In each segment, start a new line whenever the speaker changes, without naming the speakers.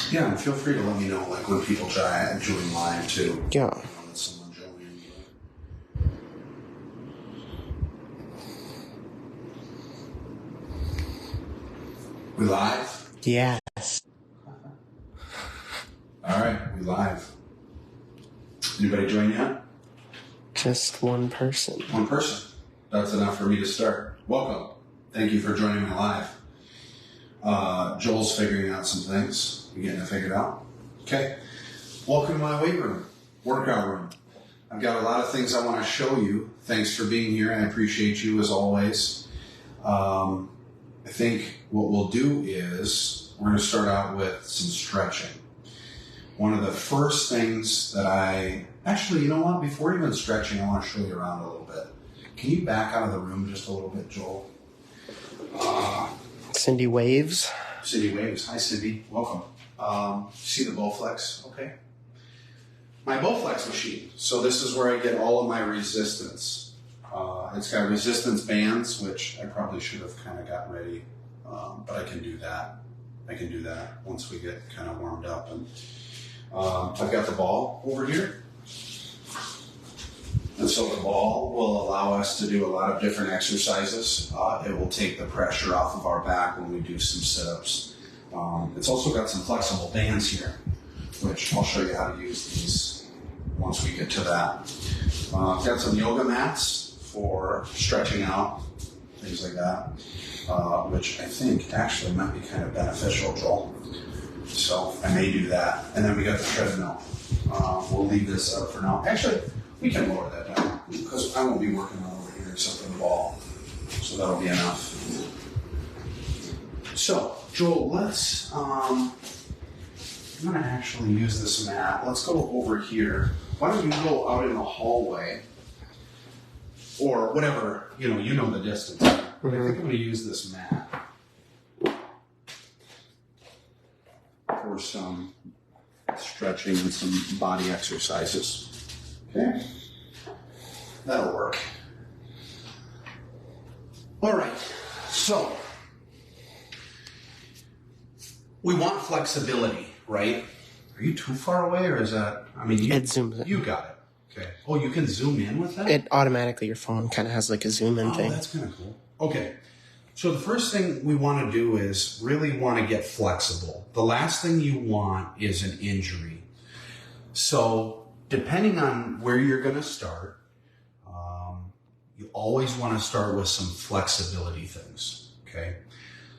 Yeah, and feel free to let me know, like, when people try join live, too.
Yeah.
Let someone join. We live?
Yes.
All right, we live. Anybody join yet?
Just one person.
One person. That's enough for me to start. Welcome. Thank you for joining me live. Joel's figuring out some things. You getting it figured out? Okay. Welcome to my weight room, workout room. I've got a lot of things I want to show you. Thanks for being here. I appreciate you as always. I think what we'll do is we're going to start out with some stretching. One of the first things that actually, you know what? Before even stretching, I want to show you around a little bit. Can you back out of the room just a little bit, Joel?
Cindy Waves.
Cindy Waves. Hi, Cindy. Welcome. See the Bowflex? Okay. My Bowflex machine. So this is where I get all of my resistance. It's got resistance bands, which I probably should have kind of got ready, but I can do that. I can do that once we get kind of warmed up. And I've got the ball over here. And so the ball will allow us to do a lot of different exercises. It will take the pressure off of our back when we do some sit-ups. It's also got some flexible bands here, which I'll show you how to use these once we get to that. I've got some yoga mats for stretching out, things like that, which I think actually might be kind of beneficial, Joel. So I may do that. And then we got the treadmill. We'll leave this up for now. Actually, we can lower that down because I won't be working on over here except for the ball. So that'll be enough. So, Joel, I'm going to actually use this mat. Let's go over here. Why don't you go out in the hallway or whatever, you know the distance. But I think I'm going to use this mat for some stretching and some body exercises. Okay, that'll work. All right, so we want flexibility, right? Are you too far away, or is that? I mean,
It zooms in.
You got it. Okay. Oh, you can zoom in with that?
It automatically, your phone kind of has like a zoom in thing.
Oh, that's kind of cool. Okay. So the first thing we want to do is really want to get flexible. The last thing you want is an injury. So depending on where you're going to start, you always want to start with some flexibility things, okay?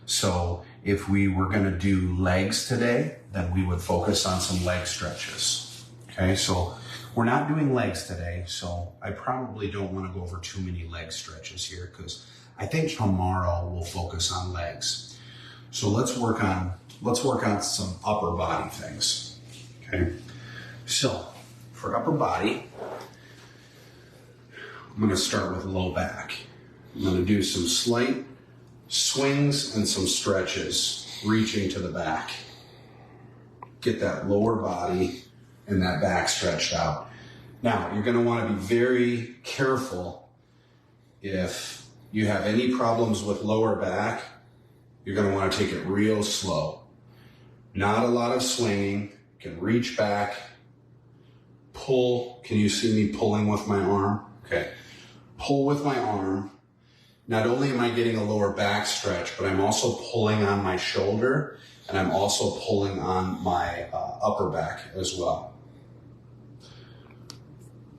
So if we were going to do legs today, then we would focus on some leg stretches, okay? So we're not doing legs today, so I probably don't want to go over too many leg stretches here because I think tomorrow we'll focus on legs. So let's work on some upper body things, okay? So for upper body, I'm going to start with low back. I'm going to do some slight swings and some stretches, reaching to the back. Get that lower body and that back stretched out. Now, you're going to want to be very careful. If you have any problems with lower back, you're going to want to take it real slow. Not a lot of swinging. You can reach back, pull. Can you see me pulling with my arm? Okay. Pull with my arm. Not only am I getting a lower back stretch, but I'm also pulling on my shoulder, and I'm also pulling on my upper back as well.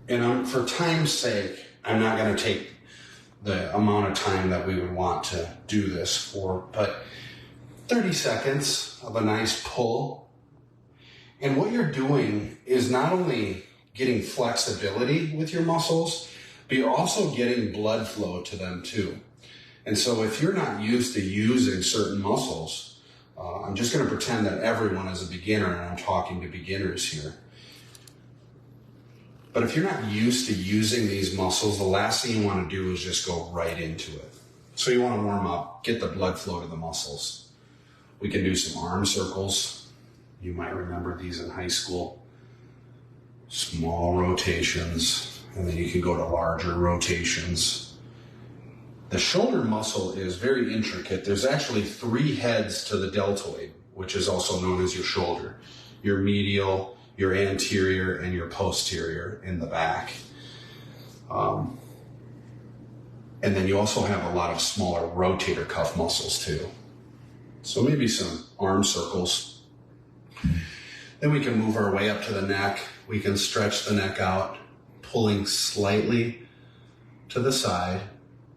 And for time's sake, I'm not going to take the amount of time that we would want to do this for, but 30 seconds of a nice pull. And what you're doing is not only getting flexibility with your muscles, but you're also getting blood flow to them too. And so if you're not used to using certain muscles, I'm just going to pretend that everyone is a beginner, and I'm talking to beginners here. But if you're not used to using these muscles, the last thing you want to do is just go right into it. So you want to warm up, get the blood flow to the muscles. We can do some arm circles. You might remember these in high school. Small rotations, and then you can go to larger rotations. The shoulder muscle is very intricate. There's actually 3 heads to the deltoid, which is also known as your shoulder, your medial, your anterior, and your posterior in the back. And then you also have a lot of smaller rotator cuff muscles too. So maybe some arm circles. Then we can move our way up to the neck. We can stretch the neck out, pulling slightly to the side,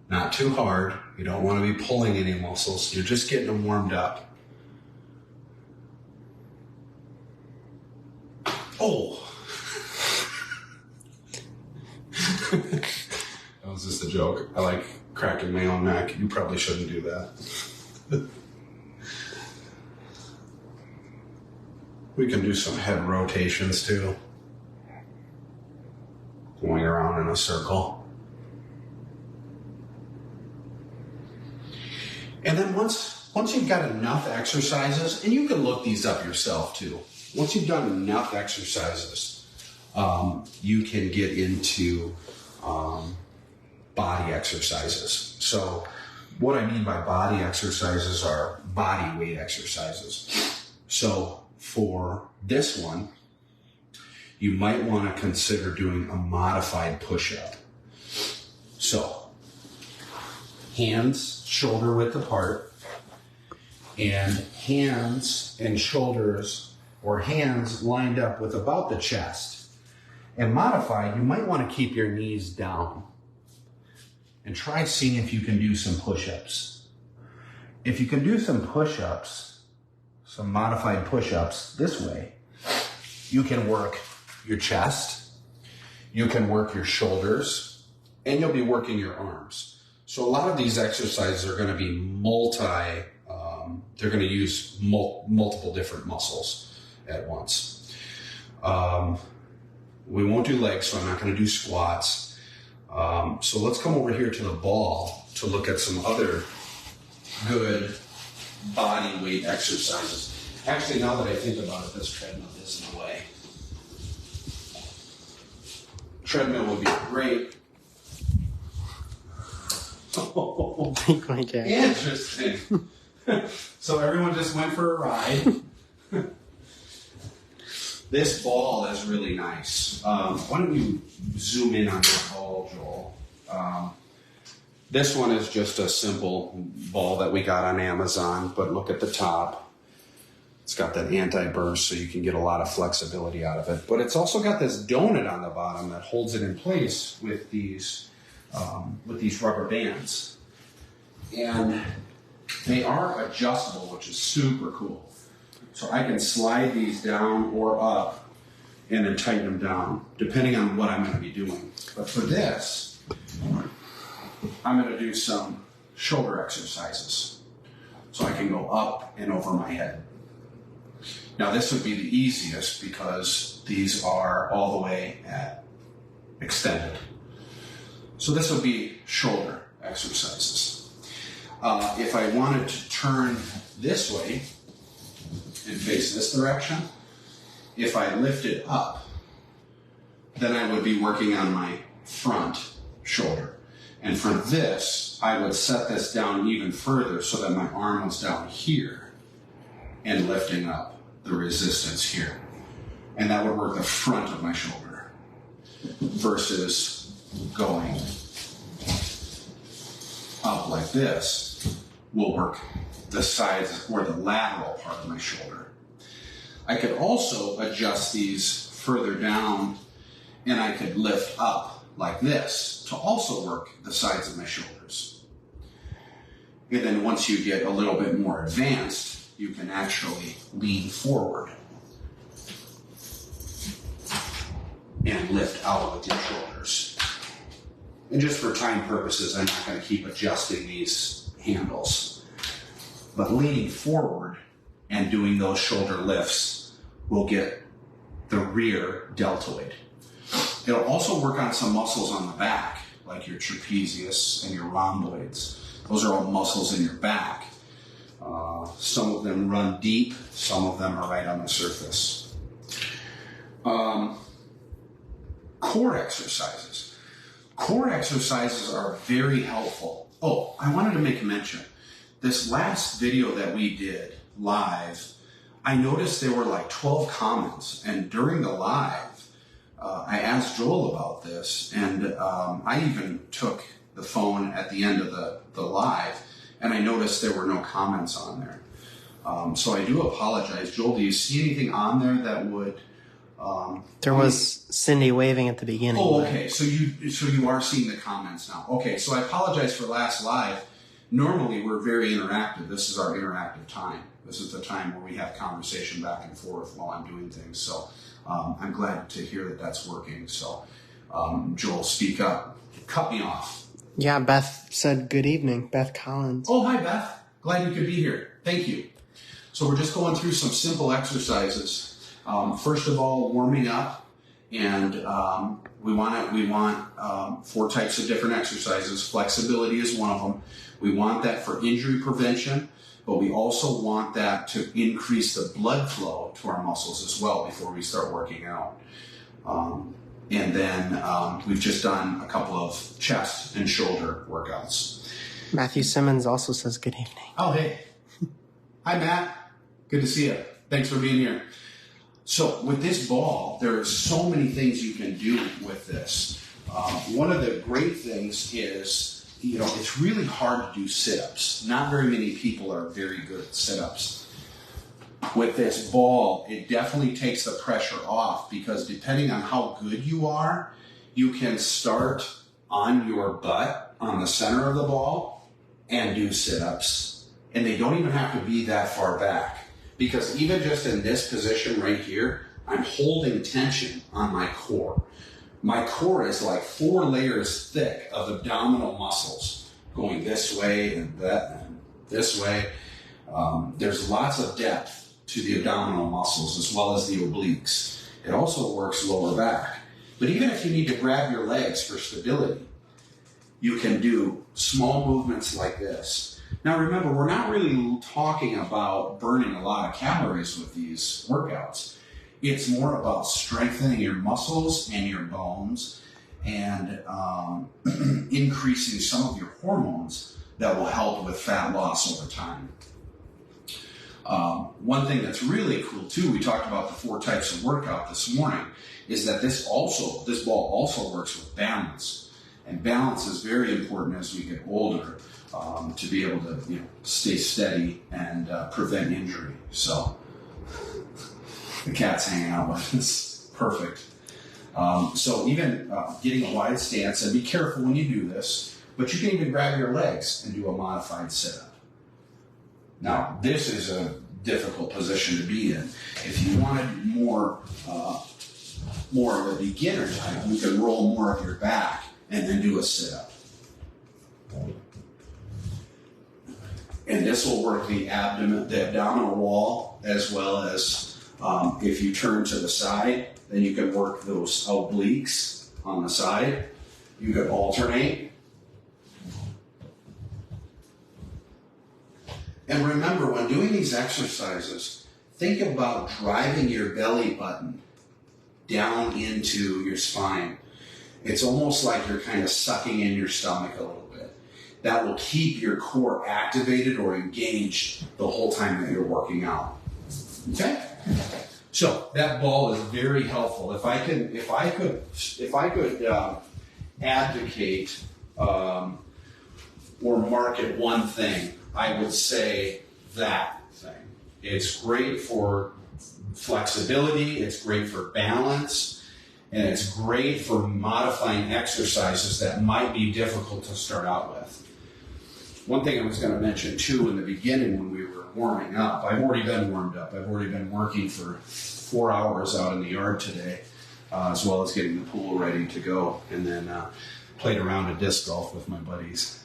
not too hard. You don't want to be pulling any muscles. You're just getting them warmed up. Oh. That was just a joke. I like cracking my own neck. You probably shouldn't do that. We can do some head rotations too. Going around in a circle. And then once you've got enough exercises, and you can look these up yourself too. Once you've done enough exercises, you can get into body exercises. So what I mean by body exercises are body weight exercises. So for this one, you might want to consider doing a modified push-up. So hands shoulder width apart, and hands and shoulders, or hands lined up with about the chest. And modified, you might want to keep your knees down and try seeing if you can do some push-ups. If you can do some push-ups, some modified push-ups this way, you can work your chest, you can work your shoulders, and you'll be working your arms. So a lot of these exercises are going to be they're going to use multiple different muscles at once. We won't do legs, so I'm not going to do squats. So let's come over here to the ball to look at some other good body weight exercises. Actually, now that I think about it, this treadmill is in the way. Treadmill would be great. Oh,
My God.
interesting. So everyone just went for a ride. This ball is really nice. Why don't you zoom in on your ball, Joel? This one is just a simple ball that we got on Amazon, but look at the top. It's got that anti-burst, so you can get a lot of flexibility out of it. But it's also got this donut on the bottom that holds it in place with these rubber bands. And they are adjustable, which is super cool. So I can slide these down or up and then tighten them down, depending on what I'm going to be doing. But for this, I'm going to do some shoulder exercises. So I can go up and over my head. Now this would be the easiest because these are all the way at extended. So this would be shoulder exercises. If I wanted to turn this way and face this direction, if I lift it up, then I would be working on my front shoulder. And for this, I would set this down even further so that my arm was down here and lifting up the resistance here. And that would work the front of my shoulder versus going up like this will work the sides or the lateral part of my shoulder. I could also adjust these further down, and I could lift up like this to also work the sides of my shoulders. And then once you get a little bit more advanced, you can actually lean forward and lift out with your shoulders. And just for time purposes, I'm not going to keep adjusting these handles. But leaning forward and doing those shoulder lifts will get the rear deltoid. It'll also work on some muscles on the back, like your trapezius and your rhomboids. Those are all muscles in your back. Some of them run deep, some of them are right on the surface. Core exercises. Core exercises are very helpful. Oh, I wanted to make a mention. This last video that we did live I noticed there were like 12 comments, and during the live, I asked Joel about this, and I even took the phone at the end of the live, and I noticed there were no comments on there. So I do apologize. Joel, do you see anything on there that would...
There was Cindy waving at the beginning.
Oh, okay. So you are seeing the comments now. Okay, so I apologize for last live. Normally we're very interactive. This is our interactive time. This is the time where we have conversation back and forth while I'm doing things. So I'm glad to hear that that's working. So Joel, speak up. Cut me off.
Yeah, Beth said good evening. Beth Collins.
Oh, hi, Beth. Glad you could be here. Thank you. So we're just going through some simple exercises. First of all, warming up, and we want 4 types of different exercises. Flexibility is one of them. We want that for injury prevention, but we also want that to increase the blood flow to our muscles as well before we start working out. And then we've just done a couple of chest and shoulder workouts.
Matthew Simmons also says good evening.
Oh, hey. Hi, Matt. Good to see you. Thanks for being here. So with this ball, there are so many things you can do with this. One of the great things is, it's really hard to do sit-ups. Not very many people are very good at sit-ups. With this ball, it definitely takes the pressure off, because depending on how good you are, you can start on your butt on the center of the ball and do sit-ups. And they don't even have to be that far back. Because even just in this position right here, I'm holding tension on my core. My core is like 4 layers thick of abdominal muscles going this way and that and this way. There's lots of depth to the abdominal muscles as well as the obliques. It also works lower back. But even if you need to grab your legs for stability, you can do small movements like this. Now remember, we're not really talking about burning a lot of calories with these workouts. It's more about strengthening your muscles and your bones and increasing some of your hormones that will help with fat loss over time. One thing that's really cool too, we talked about the 4 types of workout this morning, is that this ball also works with balance. And balance is very important as we get older. To be able to stay steady and prevent injury. So the cat's hanging out with us. Perfect. So even getting a wide stance, and be careful when you do this, but you can even grab your legs and do a modified sit-up. Now, this is a difficult position to be in. If you wanted more of a beginner type, you can roll more of your back and then do a sit-up. And this will work the abdominal wall, as well as if you turn to the side, then you can work those obliques on the side. You could alternate. And remember, when doing these exercises, think about driving your belly button down into your spine. It's almost like you're kind of sucking in your stomach a little bit. That will keep your core activated or engaged the whole time that you're working out. Okay? So that ball is very helpful. If I could advocate or market one thing, I would say that thing. It's great for flexibility. It's great for balance. And it's great for modifying exercises that might be difficult to start out with. One thing I was going to mention too in the beginning when we were warming up, I've already been warmed up. I've already been working for 4 hours out in the yard today, as well as getting the pool ready to go, and then played around a disc golf with my buddies.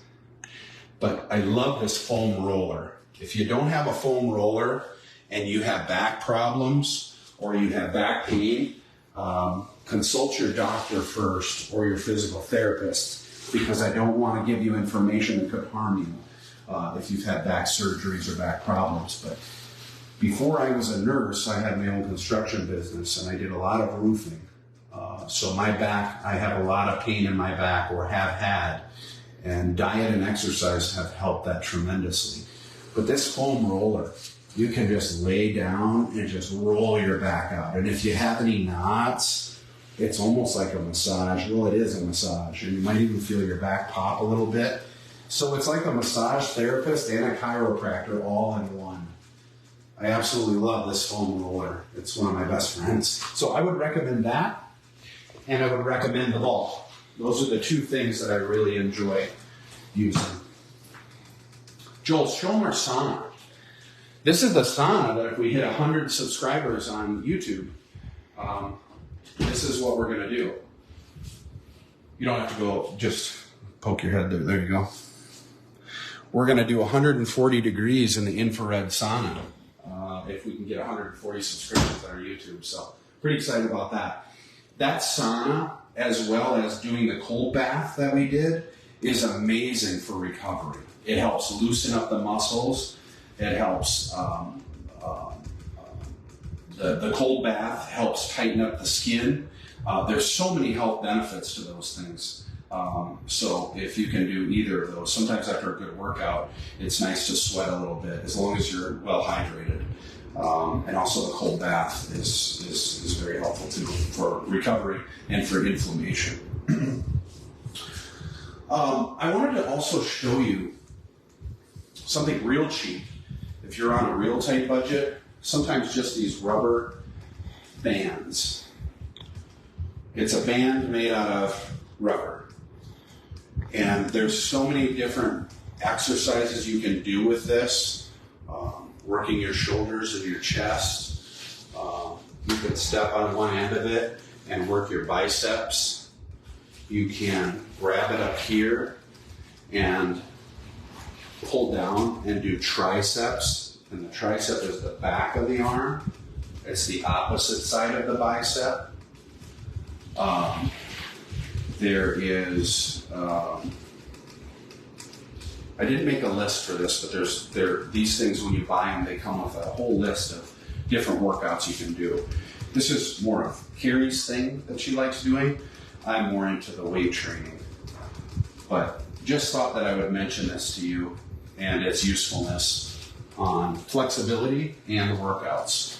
But I love this foam roller. If you don't have a foam roller and you have back problems or you have back pain, consult your doctor first or your physical therapist, because I don't want to give you information that could harm you if you've had back surgeries or back problems. But before I was a nurse, I had my own construction business and I did a lot of roofing. So my back, I have a lot of pain in my back, or have had, and diet and exercise have helped that tremendously. But this foam roller you can just lay down and just roll your back out. And if you have any knots, it's almost like a massage. Well, it is a massage, and you might even feel your back pop a little bit. So it's like a massage therapist and a chiropractor all in one. I absolutely love this foam roller. It's one of my best friends. So I would recommend that, and I would recommend the ball. Those are the two things that I really enjoy using. Joel, show them our sauna. This is the sauna that if we hit 100 subscribers on YouTube, this is what we're going to do. You don't have to go just poke your head there. There you go. We're going to do 140 degrees in the infrared sauna if we can get 140 subscribers on our YouTube. So pretty excited about that. That sauna, as well as doing the cold bath that we did, is amazing for recovery. It helps loosen up the muscles. It helps, the cold bath helps tighten up the skin. There's so many health benefits to those things. So if you can do either of those, sometimes after a good workout, it's nice to sweat a little bit as long as you're well hydrated. And also the cold bath is very helpful too for recovery and for inflammation. I wanted to also show you something real cheap. If you're on a real tight budget, sometimes just these rubber bands. It's a band made out of rubber. And there's so many different exercises you can do with this. Working your shoulders and your chest. You can step on one end of it and work your biceps. You can grab it up here and pull down and do triceps. And the tricep is the back of the arm. It's the opposite side of the bicep. There is, I didn't make a list for this, but these things, when you buy them, they come with a whole list of different workouts you can do. This is more of Carrie's thing that she likes doing. I'm more into the weight training. But just thought that I would mention this to you and its usefulness on flexibility and workouts.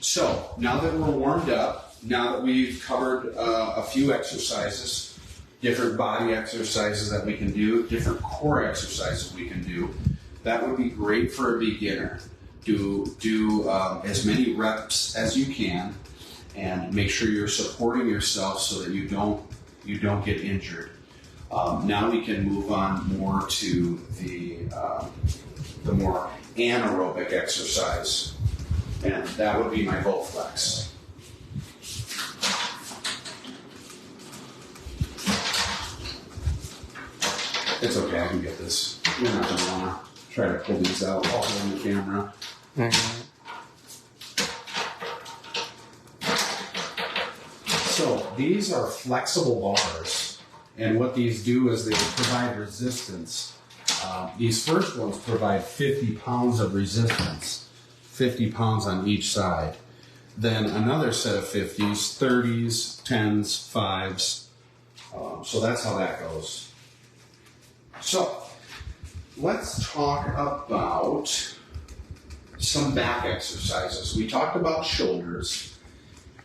So now that we're warmed up, now that we've covered a few exercises, different body exercises that we can do, different core exercises we can do, that would be great for a beginner. Do as many reps as you can, and make sure you're supporting yourself so that you don't get injured. Now we can move on more to the more anaerobic exercise, and that would be my Bowflex. It's okay, I can get this. You're not going to want to try to pull these out all on the camera. So these are flexible bars, and what these do is they provide resistance. These first ones provide 50 pounds of resistance, 50 pounds on each side. Then another set of 50s, 30s, 10s, 5s. So that's how that goes. So let's talk about some back exercises. We talked about shoulders.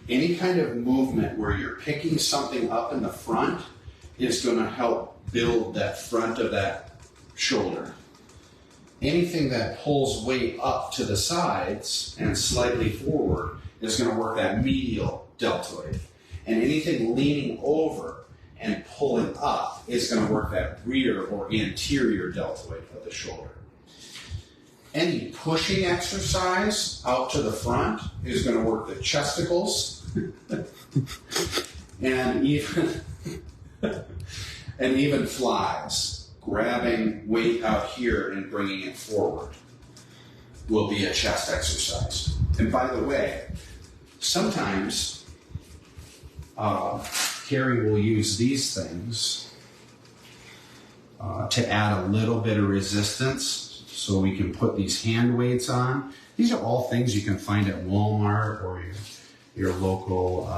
Any kind of movement where you're picking something up in the front is going to help build that front of that shoulder. Anything that pulls weight up to the sides and slightly forward is going to work that medial deltoid. And anything leaning over and pulling up is going to work that rear or anterior deltoid of the shoulder. Any pushing exercise out to the front is going to work the chesticles and even flies. Grabbing weight out here and bringing it forward will be a chest exercise. And by the way, sometimes Carrie will use these things to add a little bit of resistance so we can put these hand weights on. These are all things you can find at Walmart or your local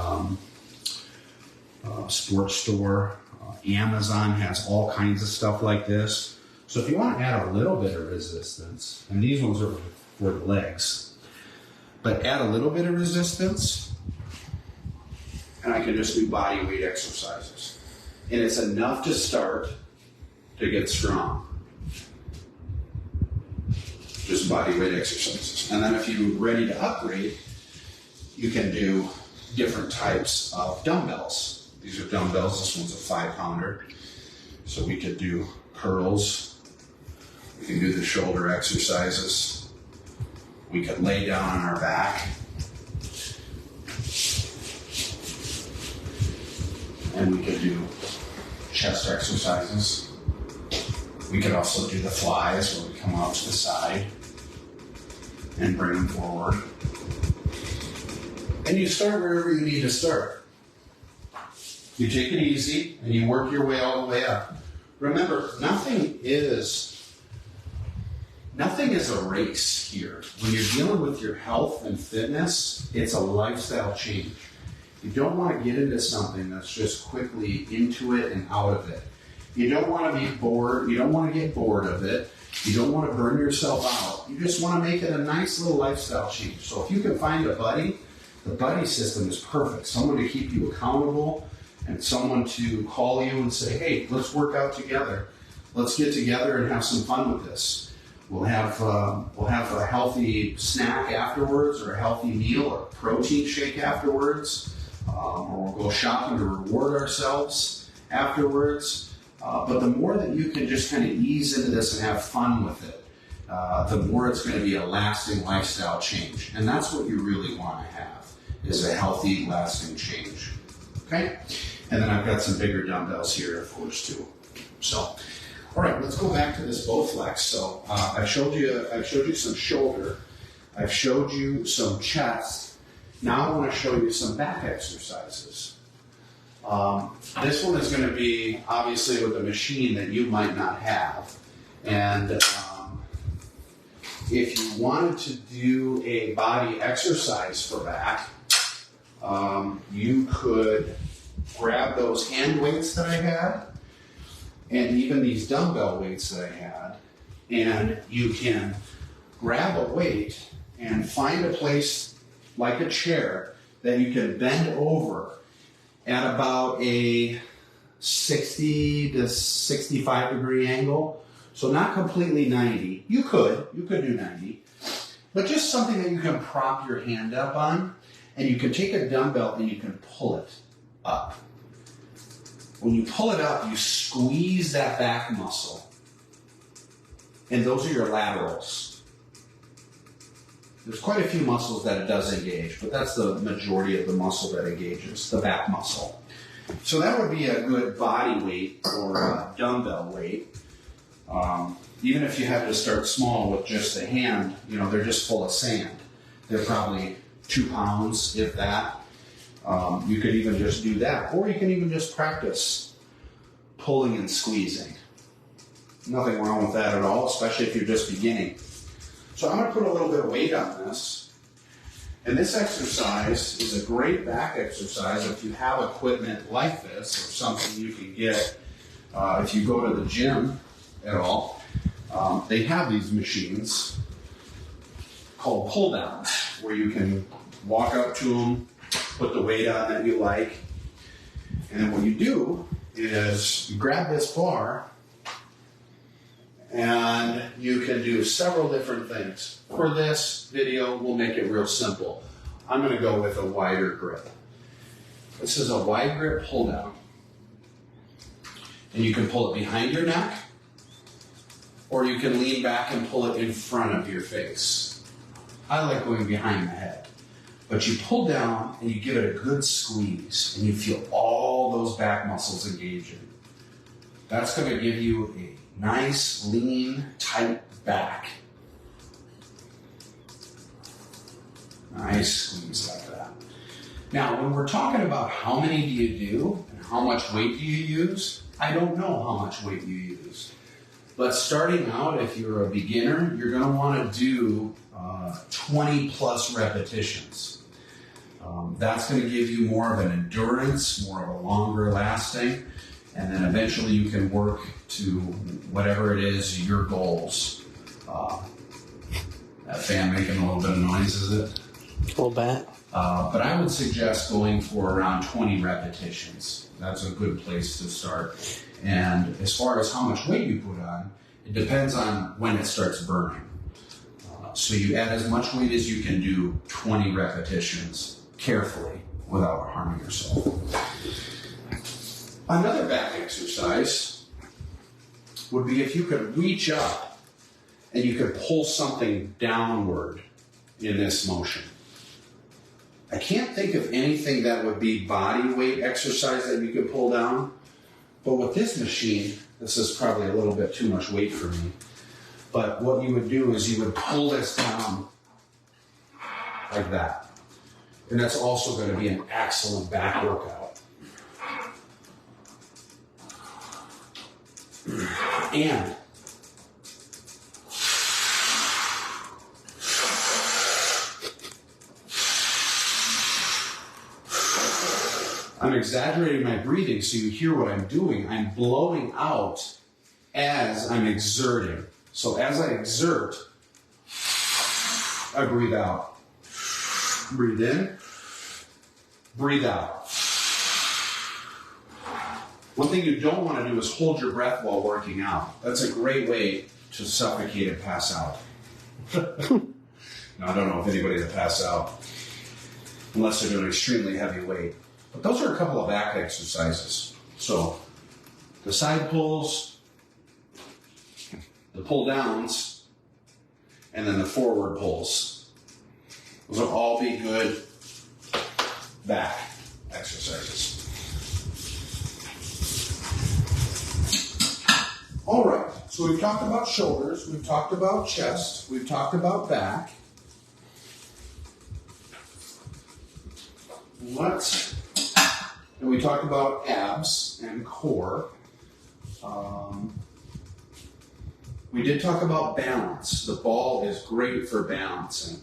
sports store. Amazon has all kinds of stuff like this. So if you want to add a little bit of resistance, and these ones are for the legs, but add a little bit of resistance, and I can just do body weight exercises. And it's enough to start to get strong. Just body weight exercises. And then if you're ready to upgrade, you can do different types of dumbbells. These are dumbbells. This one's a 5-pounder. So we could do curls. We can do the shoulder exercises. We could lay down on our back. And we could do chest exercises. We could also do the flies where we come out to the side and bring them forward. And you start wherever you need to start. You take it easy and you work your way all the way up. Remember, nothing is a race here. When you're dealing with your health and fitness, it's a lifestyle change. You don't want to get into something that's just quickly into it and out of it. You don't want to be bored. You don't want to get bored of it. You don't want to burn yourself out. You just want to make it a nice little lifestyle change. So if you can find a buddy, the buddy system is perfect. Someone to keep you accountable and someone to call you and say, hey, let's work out together. Let's get together and have some fun with this. We'll have a healthy snack afterwards, or a healthy meal, or a protein shake afterwards, or we'll go shopping to reward ourselves afterwards. But the more that you can just kind of ease into this and have fun with it, the more it's going to be a lasting lifestyle change. And that's what you really want to have, is a healthy, lasting change. Okay? And then I've got some bigger dumbbells here, of course, too. So, all right, let's go back to this Bowflex. So I showed you some shoulder. I've showed you some chest. Now I want to show you some back exercises. This one is going to be obviously with a machine that you might not have. And if you wanted to do a body exercise for back, you could grab those hand weights that I had, and even these dumbbell weights that I had, and you can grab a weight and find a place like a chair that you can bend over at about a 60 to 65 degree angle. So not completely 90. You could do 90, but just something that you can prop your hand up on, and you can take a dumbbell and you can pull it up. When you pull it up, you squeeze that back muscle, and those are your laterals. There's quite a few muscles that it does engage, but that's the majority of the muscle that engages, the back muscle. So that would be a good body weight or a dumbbell weight. Even if you had to start small with just a hand, they're just full of sand. They're probably 2 pounds, if that. You could even just do that. Or you can even just practice pulling and squeezing. Nothing wrong with that at all, especially if you're just beginning. So I'm going to put a little bit of weight on this. And this exercise is a great back exercise if you have equipment like this, or something you can get if you go to the gym at all. They have these machines called pull downs, where you can walk up to them, put the weight on that you like, and then what you do is you grab this bar, and you can do several different things. For this video, we'll make it real simple. I'm going to go with a wider grip. This is a wide grip pull down, and you can pull it behind your neck, or you can lean back and pull it in front of your face. I like going behind the head. But you pull down and you give it a good squeeze, and you feel all those back muscles engaging. That's going to give you a nice, lean, tight back. Nice squeeze like that. Now, when we're talking about how many do you do and how much weight do you use, I don't know how much weight you use. But starting out, if you're a beginner, you're going to want to do 20 plus repetitions. That's going to give you more of an endurance, more of a longer lasting, and then eventually you can work to whatever it is, your goals. That fan making a little bit of noise, is it?
A little bit.
But I would suggest going for around 20 repetitions. That's a good place to start. And as far as how much weight you put on, it depends on when it starts burning. So you add as much weight as you can do, 20 repetitions, carefully, without harming yourself. Another back exercise would be if you could reach up and you could pull something downward in this motion. I can't think of anything that would be body weight exercise that you could pull down, but with this machine, this is probably a little bit too much weight for me, but what you would do is you would pull this down like that. And that's also going to be an excellent back workout. And I'm exaggerating my breathing so you hear what I'm doing. I'm blowing out as I'm exerting. So as I exert, I breathe out. Breathe in, breathe out. One thing you don't want to do is hold your breath while working out. That's a great way to suffocate and pass out. Now, I don't know if anybody will pass out unless they're doing extremely heavy weight. But those are a couple of back exercises. So the side pulls, the pull downs, and then the forward pulls. Those will all be good back exercises. All right, so we've talked about shoulders, we've talked about chest, we've talked about back. And we talked about abs and core. We did talk about balance. The ball is great for balancing.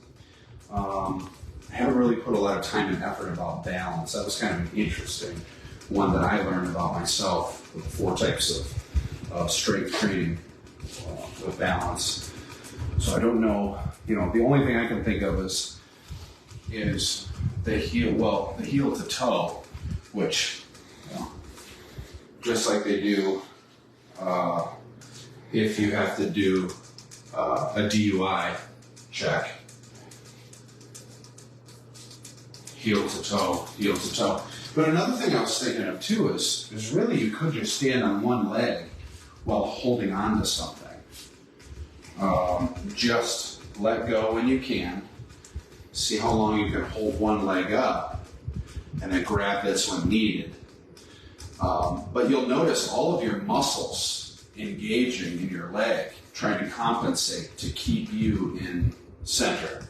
I haven't really put a lot of time and effort about balance. That was kind of an interesting one that I learned about myself with 4 types of strength training with balance. So I don't know, the only thing I can think of is the heel to toe, which, just like they do if you have to do a DUI check. Heel to toe, heel to toe. But another thing I was thinking of too is really you could just stand on one leg while holding on to something. Just let go when you can. See how long you can hold one leg up and then grab this when needed. But you'll notice all of your muscles engaging in your leg, trying to compensate to keep you in center.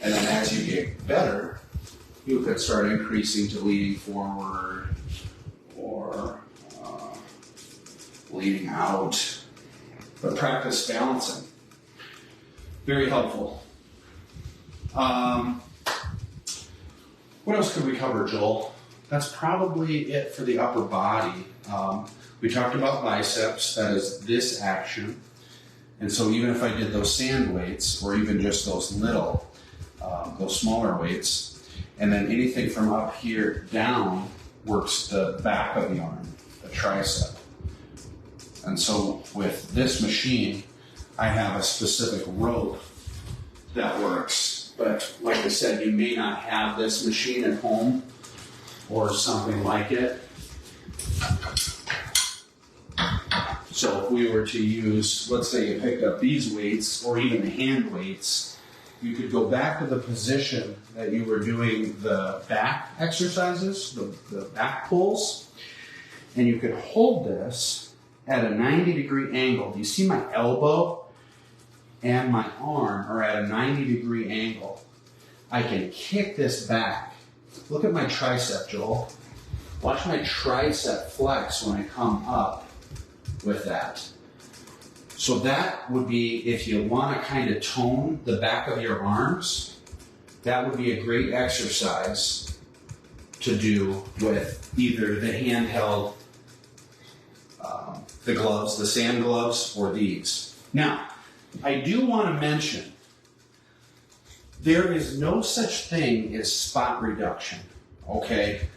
And then as you get better, you could start increasing to leaning forward or leaning out. But practice balancing. Very helpful. What else could we cover, Joel? That's probably it for the upper body. We talked about biceps. That is this action. And so even if I did those sand weights, or even just those those smaller weights, and then anything from up here down works the back of the arm, the tricep. And so with this machine, I have a specific rope that works. But like I said, you may not have this machine at home or something like it. So if we were to use, let's say you picked up these weights or even the hand weights, you could go back to the position that you were doing the back exercises, the back pulls, and you could hold this at a 90-degree angle. Do you see my elbow and my arm are at a 90-degree angle? I can kick this back. Look at my tricep, Joel. Watch my tricep flex when I come up with that. So that would be, if you want to kind of tone the back of your arms, that would be a great exercise to do with either the handheld the gloves, the sand gloves, or these. Now, I do want to mention, there is no such thing as spot reduction, okay?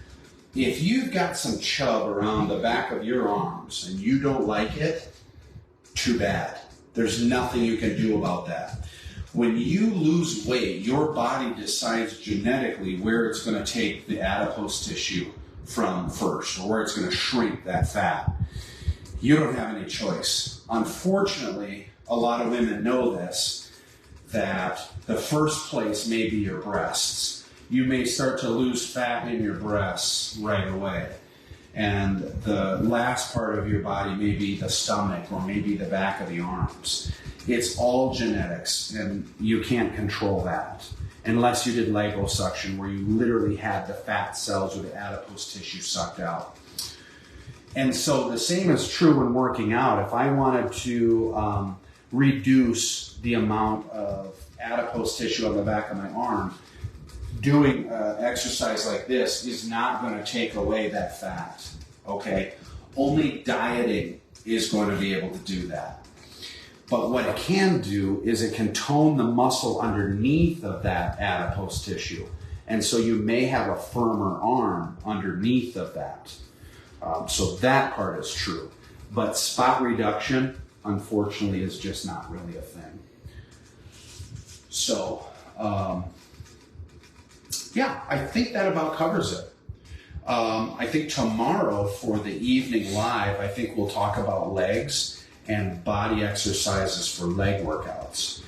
If you've got some chub around the back of your arms and you don't like it, too bad. There's nothing you can do about that. When you lose weight, your body decides genetically where it's going to take the adipose tissue from first, or where it's going to shrink that fat. You don't have any choice. Unfortunately, a lot of women know this, that the first place may be your breasts. You may start to lose fat in your breasts right away. And the last part of your body may be the stomach or maybe the back of the arms. It's all genetics, and you can't control that unless you did liposuction, where you literally had the fat cells or the adipose tissue sucked out. And so the same is true when working out. If I wanted to reduce the amount of adipose tissue on the back of my arm, doing exercise like this is not going to take away that fat, okay? Only dieting is going to be able to do that. But what it can do is it can tone the muscle underneath of that adipose tissue. And so you may have a firmer arm underneath of that. So that part is true. But spot reduction, unfortunately, is just not really a thing. So, yeah, I think that about covers it. I think tomorrow for the evening live, I think we'll talk about legs and body exercises for leg workouts.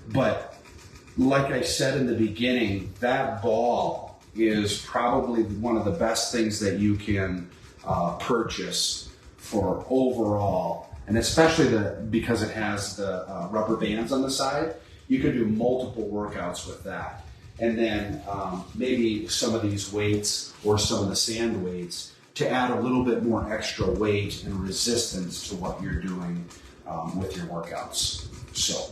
But like I said in the beginning, that ball is probably one of the best things that you can purchase for overall, and especially because it has the rubber bands on the side, you can do multiple workouts with that. And then maybe some of these weights or some of the sand weights to add a little bit more extra weight and resistance to what you're doing with your workouts. So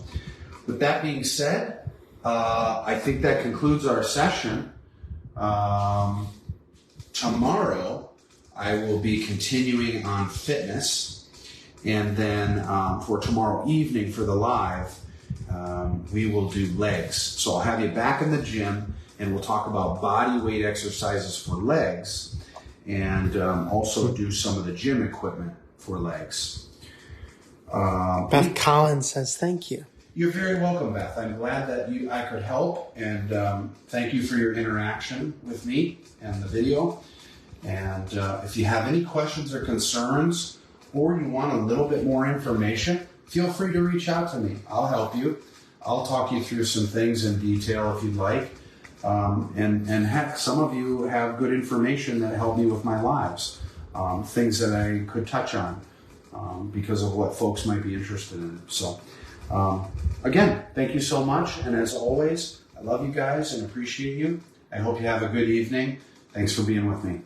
with that being said, I think that concludes our session. Tomorrow, I will be continuing on fitness. And then for tomorrow evening for the live, we will do legs. So I'll have you back in the gym, and we'll talk about body weight exercises for legs, and also do some of the gym equipment for legs.
Beth Collins says thank you.
You're very welcome, Beth. I'm glad that I could help, and thank you for your interaction with me and the video. And if you have any questions or concerns, or you want a little bit more information, feel free to reach out to me. I'll help you. I'll talk you through some things in detail if you'd like. And heck, some of you have good information that help me with my lives, things that I could touch on because of what folks might be interested in. So again, thank you so much. And as always, I love you guys and appreciate you. I hope you have a good evening. Thanks for being with me.